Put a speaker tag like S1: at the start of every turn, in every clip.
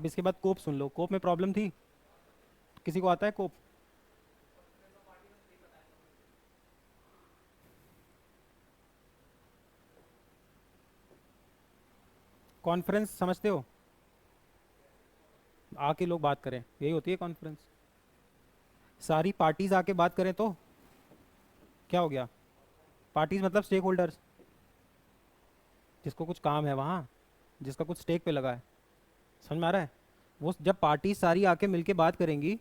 S1: अब इसके बाद कोप सुन लो। कोप में प्रॉब्लम थी, किसी को आता है कोप? कॉन्फ्रेंस समझते हो? आके लोग बात करें, यही होती है कॉन्फ्रेंस। सारी पार्टीज आके बात करें तो क्या हो गया? पार्टीज मतलब स्टेक होल्डर्स, जिसको कुछ काम है वहाँ, जिसका कुछ स्टेक पे लगा है। समझ में आ रहा है? वो जब पार्टीज सारी आके मिलके बात करेंगी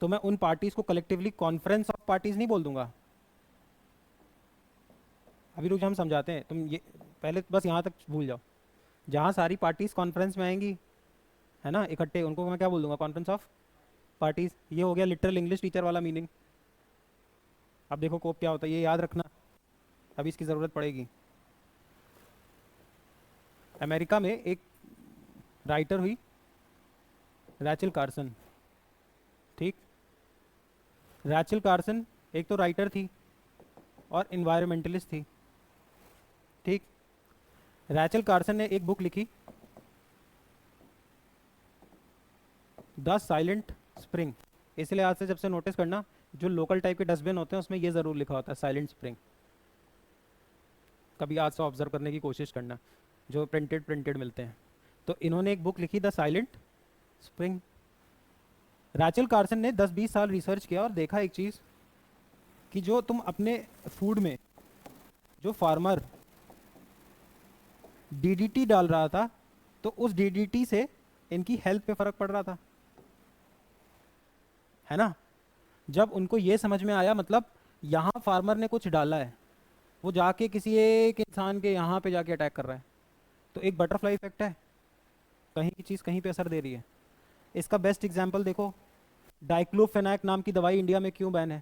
S1: तो मैं उन पार्टीज को कलेक्टिवली कॉन्फ्रेंस ऑफ पार्टीज नहीं बोल दूंगा। अभी रुक, हम समझाते हैं, तुम ये पहले बस यहाँ तक भूल जाओ। जहाँ सारी पार्टीज कॉन्फ्रेंस में आएंगी, है ना, इकट्ठे, उनको मैं क्या बोल दूंगा? Conference of parties. ये हो गया लिटरल इंग्लिश टीचर वाला मीनिंग। अब देखो कोप क्या होता है, ये याद रखना, अभी इसकी ज़रूरत पड़ेगी। अमेरिका में एक राइटर हुई, रैचल कार्सन। ठीक, रैचल कार्सन एक तो राइटर थी और इन्वायरमेंटलिस्ट थी। ठीक, रैचल कार्सन ने एक बुक लिखी, द साइलेंट स्प्रिंग। इसलिए आज से जब से नोटिस करना, जो लोकल टाइप के डस्टबिन होते हैं उसमें ये ज़रूर लिखा होता है साइलेंट स्प्रिंग। कभी आज से ऑब्जर्व करने की कोशिश करना, जो प्रिंटेड प्रिंटेड मिलते हैं। तो इन्होंने एक बुक लिखी, the silent spring. Rachel Carson ने 10-20 साल रिसर्च किया और देखा एक चीज़, कि जो तुम अपने फूड में, जो फार्मर डीडीटी डाल रहा था, तो उस डीडीटी से इनकी हेल्थ पे फर्क पड़ रहा था, है ना। जब उनको ये समझ में आया, मतलब यहाँ फार्मर ने कुछ डाला है, वो जाके किसी एक इंसान के यहाँ पे जाके अटैक कर रहा है, तो एक बटरफ्लाई इफेक्ट है, कहीं की चीज़ कहीं पे असर दे रही है। इसका बेस्ट एग्जांपल देखो, डाइक्लोफेनाक नाम की दवाई इंडिया में क्यों बैन है?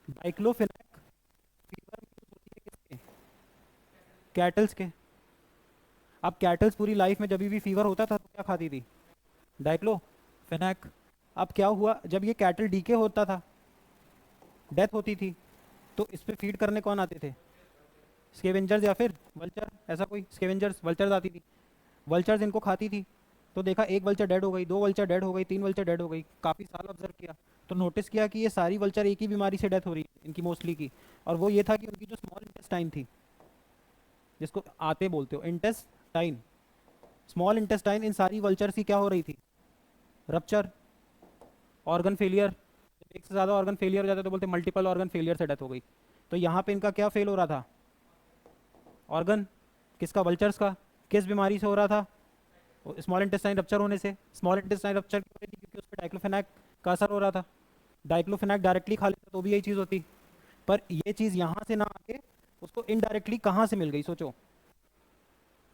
S1: डाइक्लोफेनाक फीवर में यूज होती है किसके? कैटल्स के। अब कैटल्स पूरी लाइफ में जब भी फीवर होता था तो क्या खाती थी? डाइक्लोफेनाक। अब क्या हुआ, जब ये कैटल डीके होता था, डेथ होती थी, तो इस पे फीड करने कौन आते थे? स्केवेंजर्स या फिर वल्चर, ऐसा कोई, स्केवेंजर्स, वल्चर्स आती थी। वल्चर्स इनको खाती थी। तो देखा, एक वल्चर डेड हो गई, दो वल्चर डेड हो गई, तीन वल्चर डेड हो गई। काफ़ी साल ऑब्जर्व किया तो नोटिस किया कि ये सारी वल्चर एक ही बीमारी से डेथ हो रही है इनकी, मोस्टली की। और वो ये था कि उनकी जो स्मॉल इंटेस्टाइन थी, जिसको आते बोलते हो, इंटेस्टाइन, स्मॉल इंटेस्टाइन, इन सारी वल्चर्स की क्या हो रही थी? Rupture, organ failure. जब एक से ज़्यादा ऑर्गन फेलियर हो जाता है तो बोलते मल्टीपल ऑर्गन फेलियर से डेथ हो गई। तो यहाँ पे इनका क्या फेल हो रहा था? ऑर्गन। किसका? वल्चर्स का। किस बीमारी से हो रहा था? स्मॉल इंटेस्टाइन रप्चर होने से। स्मॉल इंटेस्टाइन रप्चर क्यों हो रही थी? क्योंकि उस पर डाइक्लोफेनाक का असर हो रहा था। डाइक्लोफेनाक डायरेक्टली खा लेता तो भी यही चीज़ होती, पर ये चीज़ यहाँ से ना आके उसको इनडायरेक्टली कहाँ से मिल गई, सोचो।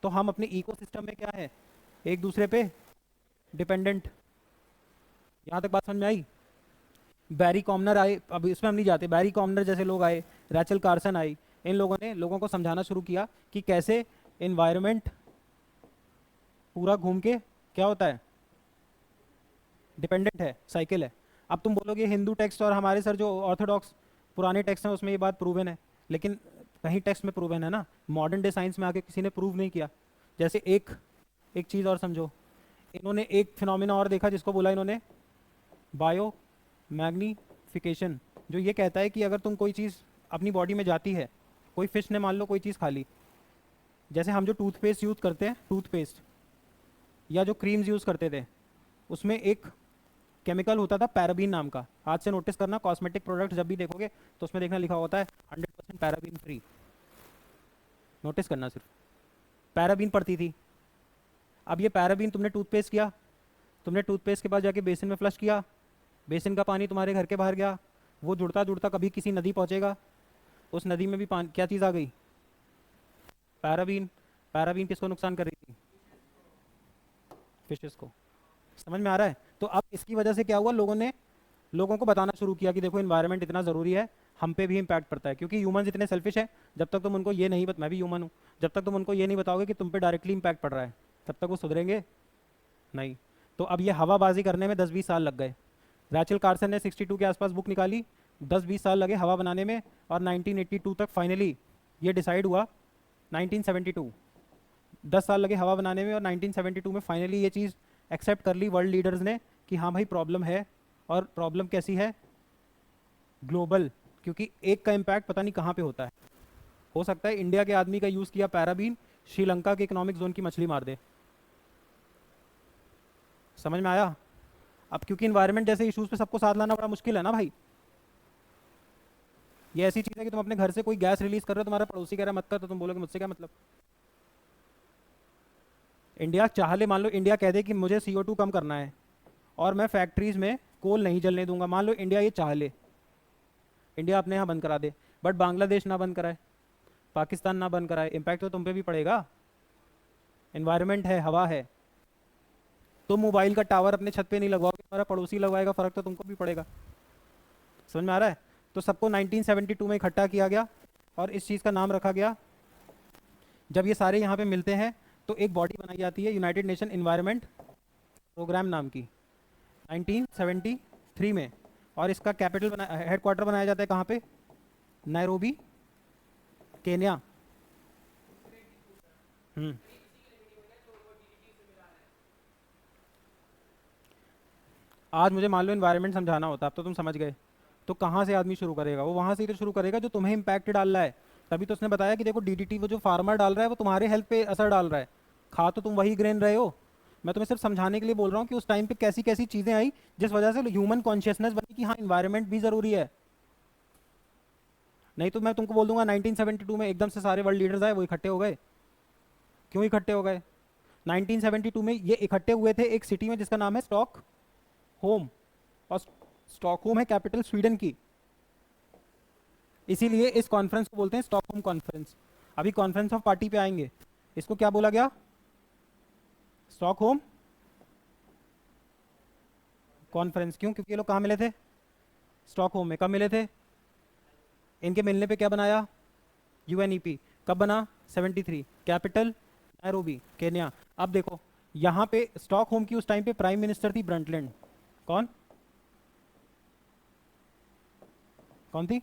S1: तो हम अपने इकोसिस्टम में क्या है? एक दूसरे पे डिपेंडेंट। यहाँ तक बात समझ में आई? बैरी कॉमनर आए, अब इसमें हम नहीं जाते, बैरी कॉमनर जैसे लोग आए, रैचल कार्सन आई, इन लोगों ने लोगों को समझाना शुरू किया कि कैसे इन्वायरमेंट पूरा घूम के क्या होता है? डिपेंडेंट है, साइकिल है। अब तुम बोलोगे हिंदू टेक्स्ट और हमारे सर जो ऑर्थोडॉक्स पुराने टेक्स्ट हैं उसमें ये बात प्रूवन है, लेकिन कहीं टेक्स्ट में प्रूवन है ना, मॉडर्न डे साइंस में आके किसी ने प्रूव नहीं किया। जैसे एक एक चीज़ और समझो, इन्होंने एक फिनोमिना और देखा जिसको बोला इन्होंने बायो मैग्नीफिकेशन, जो ये कहता है कि अगर तुम कोई चीज़ अपनी बॉडी में जाती है, कोई फिश ने मान लो कोई चीज़ खा ली, जैसे हम जो टूथपेस्ट यूज़ करते हैं, टूथपेस्ट या जो क्रीम्स यूज़ करते थे, उसमें एक केमिकल होता था पैराबीन नाम का। आज से नोटिस करना, कॉस्मेटिक प्रोडक्ट जब भी देखोगे तो उसमें देखना लिखा होता है 100% पैराबीन फ्री। नोटिस करना, सिर्फ पैराबीन पड़ती थी। अब ये पैराबीन तुमने टूथपेस्ट किया, तुमने टूथपेस्ट के बाद जाके बेसिन में फ्लश किया, बेसिन का पानी तुम्हारे घर के बाहर गया, वो जुड़ता जुड़ता कभी किसी नदी पहुंचेगा, उस नदी में भी पानी, क्या चीज़ आ गई? पैराबीन। पैराबीन किसको नुकसान कर रही थी? फिशेस को। समझ में आ रहा है? तो अब इसकी वजह से क्या हुआ, लोगों ने लोगों को बताना शुरू किया कि देखो इन्वायरमेंट इतना ज़रूरी है, हम पे भी इम्पैक्ट पड़ता है, क्योंकि ह्यूमंस इतने सेल्फिश है, जब तक तुम उनको ये नहीं मैं भी ह्यूमन हूँ, जब तक तुम उनको ये नहीं बताओगे कि तुम पे डायरेक्टली इम्पैक्ट पड़ रहा है, तब तक वो सुधरेंगे नहीं। तो अब ये हवाबाजी करने में 10-20 साल लग गए। रैचल कार्सन ने 62 के आसपास बुक निकाली, 10-20 साल लगे हवा बनाने में, और 1982 तक फाइनली ये डिसाइड हुआ, 1972 10 साल लगे हवा बनाने में, और 1972 में फाइनली ये चीज़ एक्सेप्ट कर ली वर्ल्ड लीडर्स ने कि हाँ भाई प्रॉब्लम है। और प्रॉब्लम कैसी है? ग्लोबल। क्योंकि एक का इम्पैक्ट पता नहीं कहाँ पे होता है। हो सकता है इंडिया के आदमी का यूज़ किया पैराबीन श्रीलंका के इकोनॉमिक जोन की मछली मार दे। समझ में आया? अब क्योंकि इन्वायरमेंट जैसे इश्यूज पे सबको साथ लाना बड़ा मुश्किल है ना भाई। ये ऐसी चीज़ है कि तुम अपने घर से कोई गैस रिलीज कर रहे हो, तुम्हारा पड़ोसी कह रहा है मत कर, तो तुम बोलोगे मुझसे क्या मतलब। इंडिया चाह ले, मान लो इंडिया कह दे कि मुझे CO2 कम करना है और मैं फैक्ट्रीज में कोल नहीं जलने दूंगा, मान लो इंडिया ये चाह ले, इंडिया अपने यहाँ बंद करा दे, बट बांग्लादेश ना बंद कराए, पाकिस्तान ना बंद कराए, इम्पैक्ट तो तुम पे भी पड़ेगा। इन्वायरमेंट है, हवा है। तुम मोबाइल का टावर अपने छत पे नहीं लगवाओगे, तुम्हारा पड़ोसी लगवाएगा, फर्क तो तुमको भी पड़ेगा। समझ में आ रहा है? तो सबको 1972 में इकट्ठा किया गया और इस चीज़ का नाम रखा गया। जब ये सारे यहाँ पे मिलते हैं तो एक बॉडी बनाई जाती है यूनाइटेड नेशन इन्वायरमेंट प्रोग्राम नाम की, 1973 में। और इसका कैपिटल बना, हेडक्वार्टर बनाया जाता है कहाँ पे? Nairobi, Kenya. हम्म। आज मुझे मान लो इन्वायरमेंट समझाना होता, अब तो तुम समझ गए। तो कहाँ से आदमी शुरू करेगा? वो वहाँ से ही तो शुरू करेगा जो तुम्हें इम्पैक्ट डाल रहा है। तभी तो उसने बताया कि देखो DDT वो जो फार्मर डाल रहा है वो तुम्हारे हेल्थ पे असर डाल रहा है। खा तो तुम वही ग्रेन रहे हो। मैं तुम्हें सिर्फ समझाने के लिए बोल रहा हूँ कि उस टाइम पे कैसी कैसी चीज़ें आई जिस वजह से ह्यूमन कॉन्शियसनेस बनी कि हाँ इन्वायरमेंट भी ज़रूरी है। नहीं तो मैं तुमको बोल दूंगा 1972 में एकदम से सारे वर्ल्ड लीडर्स आए, वो इकट्ठे हो गए। क्यों इकट्ठे हो गए? 1972 में ये इकट्ठे हुए थे एक सिटी में जिसका नाम है स्टॉक होम। और स्टॉकहोम है कैपिटल स्वीडन की। इसीलिए इस कॉन्फ्रेंस को बोलते हैं स्टॉकहोम कॉन्फ्रेंस। अभी कॉन्फ्रेंस ऑफ पार्टी पे आएंगे। इसको क्या बोला गया? Stockholm conference. क्यों? क्योंकि ये लोग कहाँ मिले थे? स्टॉकहोम में। कब मिले थे? इनके मिलने पे क्या बनाया? UNEP। कब बना? 73। Capital Nairobi, Kenya. अब देखो यहाँ पे स्टॉकहोम की उस टाइम पे प्राइम मिनिस्टर थी ब्रंटलैंड। कौन? कौन थी?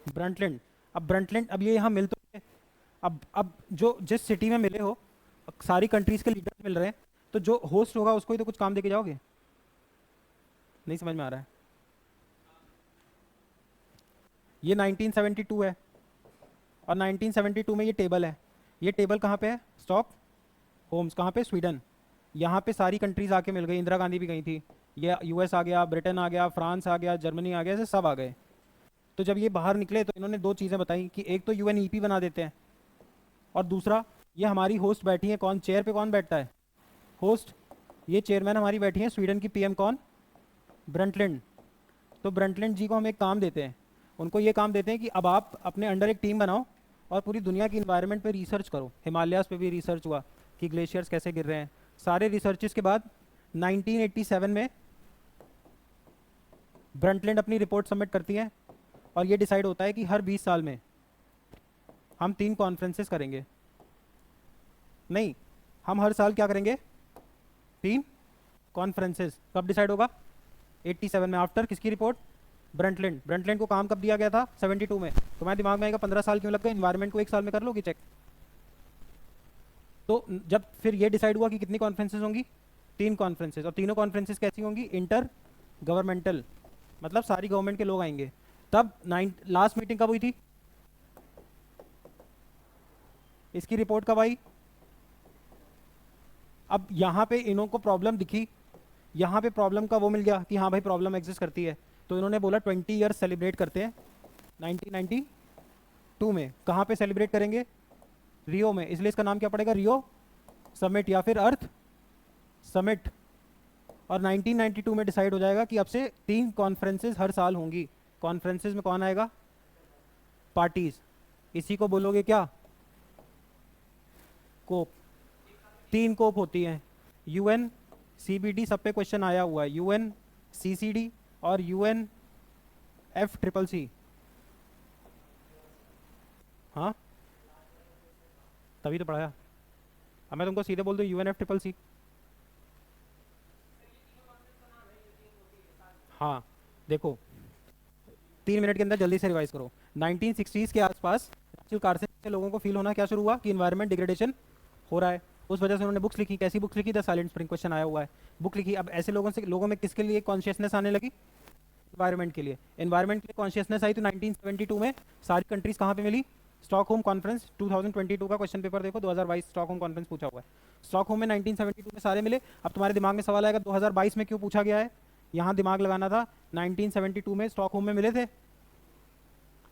S1: ब्रंटलैंड। अब ब्रंटलैंड, अब ये यहाँ मिल तो गए। अब जो जिस सिटी में मिले हो, सारी कंट्रीज के लीडर्स मिल रहे हैं, तो जो होस्ट होगा उसको ही तो कुछ काम दे के जाओगे। नहीं समझ में आ रहा है? ये 1972 है और 1972 में ये टेबल है। ये टेबल कहाँ पे है? Stockholm. कहाँ पे? स्वीडन। यहाँ पे सारी कंट्रीज आके मिल गई, इंदिरा गांधी भी गई थी। ये US आ गया, ब्रिटेन आ गया, फ्रांस आ गया, जर्मनी आ गया, ऐसे सब आ गए। तो जब ये बाहर निकले तो इन्होंने दो चीज़ें बताई कि एक तो UNEP बना देते हैं, और दूसरा ये हमारी होस्ट बैठी है, कौन चेयर पे कौन बैठता है? होस्ट। ये चेयरमैन हमारी बैठी है स्वीडन की PM कौन? ब्रंटलैंड। तो ब्रंटलैंड जी को हम एक काम देते हैं, उनको ये काम देते हैं कि अब आप अपने अंडर एक टीम बनाओ और पूरी दुनिया की इन्वायरमेंट पे रिसर्च करो। हिमालयाज़ पे भी रिसर्च हुआ कि ग्लेशियर्स कैसे गिर रहे हैं। सारे रिसर्चेस के बाद 1987 में ब्रंटलैंड अपनी रिपोर्ट सबमिट करती है और ये डिसाइड होता है कि हर 20 साल में हम 3 कॉन्फ्रेंसेस करेंगे। नहीं, हम हर साल क्या करेंगे? 3 कॉन्फ्रेंसेस। कब डिसाइड होगा? 87 में। आफ्टर किसकी रिपोर्ट? ब्रंटलैंड। ब्रंटलैंड को काम कब दिया गया था? 72 में। तुम्हारे दिमाग में आएगा 15 साल क्यों लग गए? इन्वायरमेंट को एक साल में कर लोगे चेक। तो जब फिर ये डिसाइड हुआ कि कितनी कॉन्फ्रेंसेस होंगी? 3 कॉन्फ्रेंसेस। और तीनों कॉन्फ्रेंसेस कैसी होंगी? इंटर गवर्नमेंटल, मतलब सारी गवर्नमेंट के लोग आएंगे। तब लास्ट मीटिंग कब हुई थी? इसकी रिपोर्ट कब आई? अब यहाँ पे इन्हों को प्रॉब्लम दिखी, यहाँ पे प्रॉब्लम का वो मिल गया कि हाँ भाई प्रॉब्लम एग्जिस्ट करती है। तो इन्होंने बोला 20 ईयर्स सेलिब्रेट करते हैं 1992 में। कहाँ पे सेलिब्रेट करेंगे? रियो में। इसलिए इसका नाम क्या पड़ेगा? रियो समिट या फिर अर्थ समिट। और 1992 में डिसाइड हो जाएगा कि अब से 3 कॉन्फ्रेंसेस हर साल होंगी। कॉन्फ्रेंसेस में कौन आएगा? पार्टीज। इसी को बोलोगे क्या? कोप। 3 कोप होती हैं। UNCBD, सब पे क्वेश्चन आया हुआ है। UNCCD और UNFCCC। हाँ, तभी तो पढ़ाया। अब मैं तुमको सीधे बोल दूँ UNFCCC। हाँ, देखो 3 मिनट के अंदर जल्दी से रिवाइज करो। 1960s के आसपास नेचुरल कार से लोगों को फील होना क्या शुरू हुआ कि इन्वायरमेंट डिग्रेडेशन हो रहा है, उस वजह से उन्होंने बुक्स लिखी। कैसी बुक्स लिखी? द साइलेंट स्प्रिंग, क्वेश्चन आया हुआ है, बुक लिखी। अब ऐसे लोगों में किसके लिए कॉन्शियसनेस आने लगी? एनवायरनमेंट के लिए। एनवायरनमेंट के लिए कॉन्शियसनेस आई तो 1972 में सारी कंट्रीज कहाँ पे मिली? Stockholm conference. 2022 का क्वेश्चन पेपर देखो, 2022 स्टॉकहोम कॉन्फ्रेंस पूछा हुआ है। स्टॉकहोम में 1972 में सारे मिले। अब तुम्हारे दिमाग में सवाल आएगा 2022 में क्यों पूछा गया है? यहाँ दिमाग लगाना था, 1972 में स्टॉकहोम में मिले थे,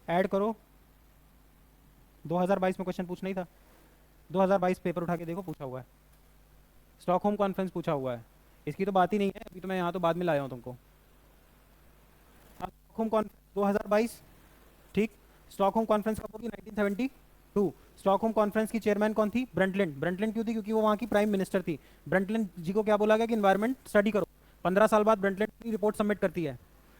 S1: ऐड करो। 2022 में क्वेश्चन पूछना ही था, 2022 पेपर उठा के देखो, पूछा हुआ है, स्टॉकहोम कॉन्फ्रेंस पूछा हुआ है। इसकी तो बात ही नहीं है, अभी तो मैं यहाँ तो बाद में लाया हूँ तुमको। स्टॉकहोम कॉन्फ्रेंस 2022, ठीक। स्टॉकहोम कॉन्फ्रेंस कब होगी? 1972। स्टॉकहोम कॉन्फ्रेंस की चेयरमैन कौन थी? ब्रंटलैंड। ब्रंटलैंड क्यों थी? क्योंकि वो वहाँ की प्राइम मिनिस्टर थी। ब्रंटलैंड जी को क्या बोला गया कि इन्वायरमेंट स्टडी करो। 15 साल बाद ब्रंटलैंड अपनी रिपोर्ट सबमिट करती है।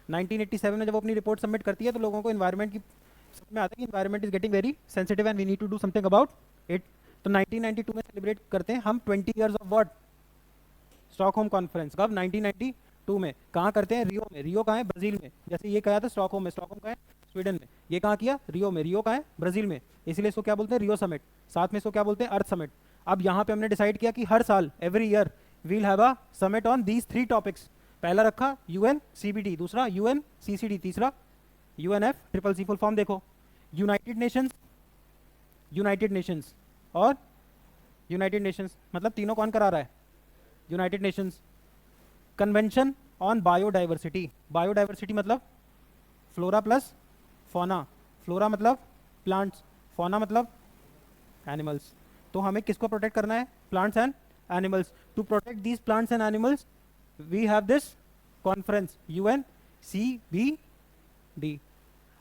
S1: 1987 में जब वो अपनी रिपोर्ट सबमिट करती है तो लोगों को इन्वायरमेंट की समझ में आता है कि environment is getting very sensitive and we need to do something about it. तो 1992 में सेलिब्रेट करते हैं हम 20 years of what? Stockholm conference. कब? 1992 में। कहाँ करते हैं? रियो में। रियो कहाँ है? ब्राजील में। जैसे ये कहा था स्टॉकहोम में, स्टॉकहोम कहाँ है? स्वीडन में। ये कहाँ किया? रियो में। रियो कहाँ है? ब्राजील में। इसलिए इसको क्या बोलते हैं? Rio summit. साथ में इसको क्या बोलते हैं? Earth summit. अब यहाँ पे हमने डिसाइड किया कि हर साल, every year, we'll have a summit on these 3 topics. पहला रखा यूएन सीबीडी, दूसरा यूएन सीसीडी, तीसरा UNF triple C. Full form देखो, यूनाइटेड नेशंस, यूनाइटेड नेशंस और यूनाइटेड नेशंस, मतलब तीनों कौन करा रहा है? United Nations. Convention on biodiversity. Biodiversity मतलब फ्लोरा प्लस फौना। फ्लोरा मतलब प्लांट्स, फौना मतलब एनिमल्स। तो हमें किसको प्रोटेक्ट करना है? Plants and animals. To protect these plants and animals we have this conference, UN CBD.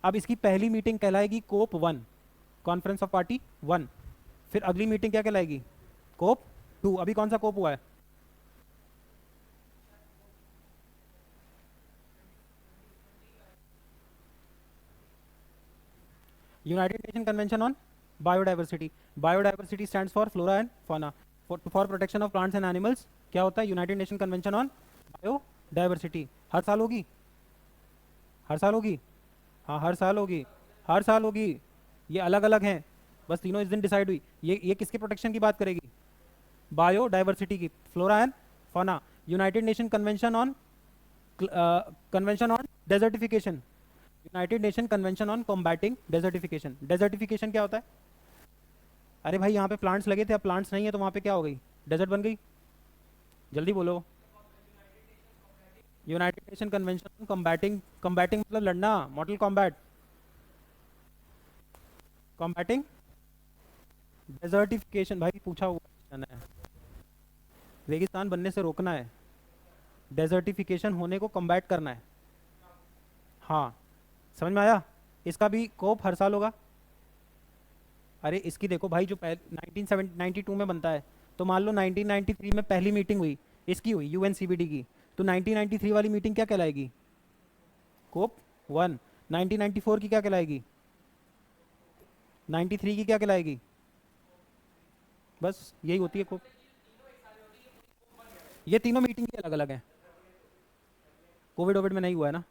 S1: अब इसकी पहली मीटिंग कहलाएगी कोप 1, कॉन्फ्रेंस ऑफ पार्टी 1। फिर अगली मीटिंग क्या कहलाएगी? कोप 2। अभी कौन सा कोप हुआ है? United Nation Convention on biodiversity. Biodiversity stands for flora and fauna. For protection of plants and animals क्या होता है? United Nation Convention on Biodiversity. हर साल होगी? हर साल होगी? हाँ, हर साल होगी, हर साल होगी। ये अलग अलग हैं, बस तीनों इस दिन डिसाइड हुई। ये किसके प्रोटेक्शन की बात करेगी? बायोडाइवर्सिटी की, flora and fauna. United Nation Convention on desertification. United Nation Convention on combating desertification. Desertification क्या होता है? अरे भाई, यहाँ पे प्लांट्स लगे थे, अब प्लांट्स नहीं है तो वहाँ पे क्या हो गई? डेजर्ट बन गई। जल्दी बोलो। United Nation Convention on combating, combating मतलब लड़ना, मॉडल कॉम्बैट। कॉम्बैटिंग डेजर्टिफिकेशन, भाई पूछा हुआ क्वेश्चन है, रेगिस्तान बनने से रोकना है, डेजर्टिफिकेशन होने को कॉम्बैट करना है। हाँ, समझ में आया? इसका भी कोप हर साल होगा। अरे इसकी देखो भाई, जो 1992 में बनता है, तो मान लो 1993 में पहली मीटिंग हुई, इसकी हुई यूएनसीबीडी की, तो 1993 वाली मीटिंग क्या कहलाएगी? कोप 1। 1994 की क्या कहलाएगी? 93 की क्या कहलाएगी? बस यही होती है कोप। ये तीनों मीटिंग ही अलग अलग हैं, कोविड ओविड में नहीं हुआ है ना।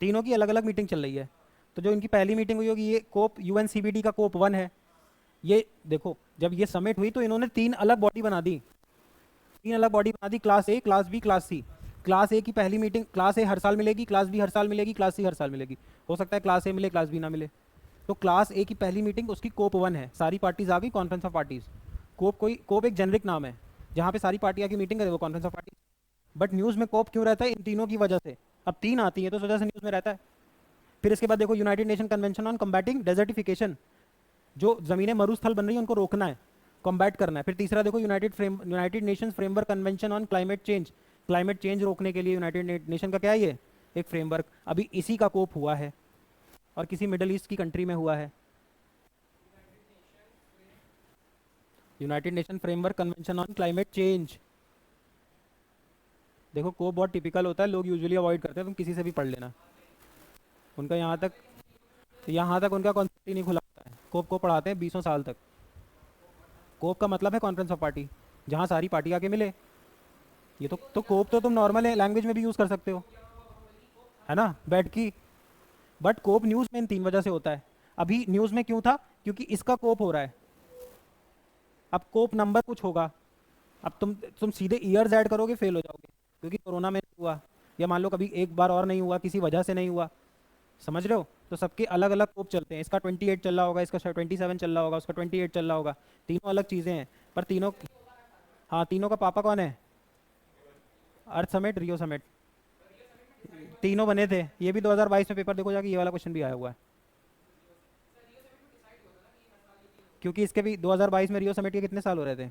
S1: तीनों की अलग अलग मीटिंग चल रही है। तो जो इनकी पहली मीटिंग हुई होगी, ये कोप यूएनसीबीडी का कोप 1 है। ये देखो, जब ये समिट हुई तो इन्होंने 3 अलग बॉडी बना दी, 3 अलग बॉडी बना दी, class A, class B, class C. Class A की पहली मीटिंग, क्लास ए हर साल मिलेगी, क्लास बी हर साल मिलेगी, क्लास सी हर साल मिलेगी। हो सकता है क्लास ए मिले, क्लास बी ना मिले। तो क्लास ए की पहली मीटिंग उसकी कोप 1 है, सारी पार्टीज आ गई, कॉन्फ्रेंस ऑफ पार्टीज। कोप एक जेनरिक नाम है, जहाँ पे सारी पार्टी आके मीटिंग करे, वो conference of parties. But news में कोप क्यों रहता है? इन तीनों की वजह से। अब 3 आती है तो उस वजह से न्यूज़ में रहता है। फिर इसके बाद देखो, United Nation Convention on combating desertification, जो ज़मीनें मरुस्थल बन रही हैं उनको रोकना है, कॉम्बैट करना है। फिर तीसरा देखो, United Nations framework convention on climate change. Climate change रोकने के लिए यूनाइटेड नेशन का क्या है? ये एक फ्रेमवर्क। अभी इसी का कोप हुआ है और किसी मिडल ईस्ट की कंट्री में हुआ है। United nation framework convention on climate change. देखो, कोप बहुत टिपिकल होता है, लोग यूजुअली अवॉइड करते हैं, तुम किसी से भी पढ़ लेना। उनका यहाँ तक उनका कॉन्सेप्ट ही नहीं खुला होता है। कोप को पढ़ाते हैं 20 साल तक। कोप का मतलब है कॉन्फ्रेंस ऑफ पार्टी, जहाँ सारी पार्टी आके मिले। ये तो कोप तो तुम नॉर्मल है लैंग्वेज में भी यूज़ कर सकते हो, है ना? बैठ की बट कोप न्यूज़ में इन 3 वजह से होता है। अभी न्यूज़ में क्यों था? क्योंकि इसका कोप हो रहा है। अब कोप नंबर कुछ होगा। अब तुम सीधे ईयर्स ऐड करोगे, फेल हो जाओगे, क्योंकि कोरोना में नहीं हुआ, या मान लो कभी एक बार और नहीं हुआ, किसी वजह से नहीं हुआ। समझ रहे हो? तो सबके अलग अलग कोप चलते हैं। इसका 28 चल रहा होगा, इसका 27 चल रहा होगा, उसका 28 चल रहा होगा। तीनों अलग चीज़ें हैं, पर तीनों। हाँ, तीनों का पापा कौन है? अर्थ समेट, रियो समेट, तीनों बने थे। ये भी 2022 में पेपर देखो जाके, ये वाला क्वेश्चन भी आया हुआ है। क्योंकि इसके भी 2022 में रियो समिट के कितने साल हो रहे थे?